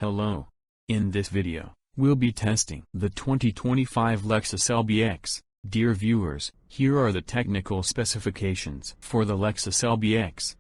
Hello. In this video, we'll be testing the 2025 Lexus LBX. Dear viewers, here are the technical specifications for the Lexus LBX.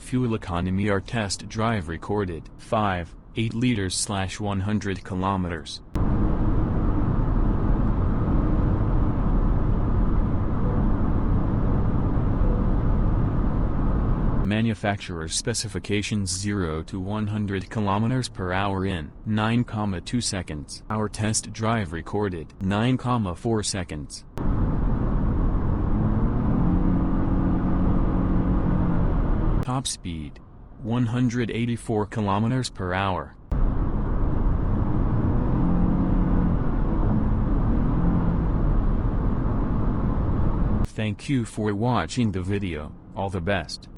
Fuel economy. Our test drive recorded 8 liters/100 kilometers. Manufacturer's specifications 0 to 100 kilometers per hour in 9,2 seconds. Our test drive recorded 9,4 seconds. Top speed 184 kilometers per hour. Thank you for watching the video. All the best.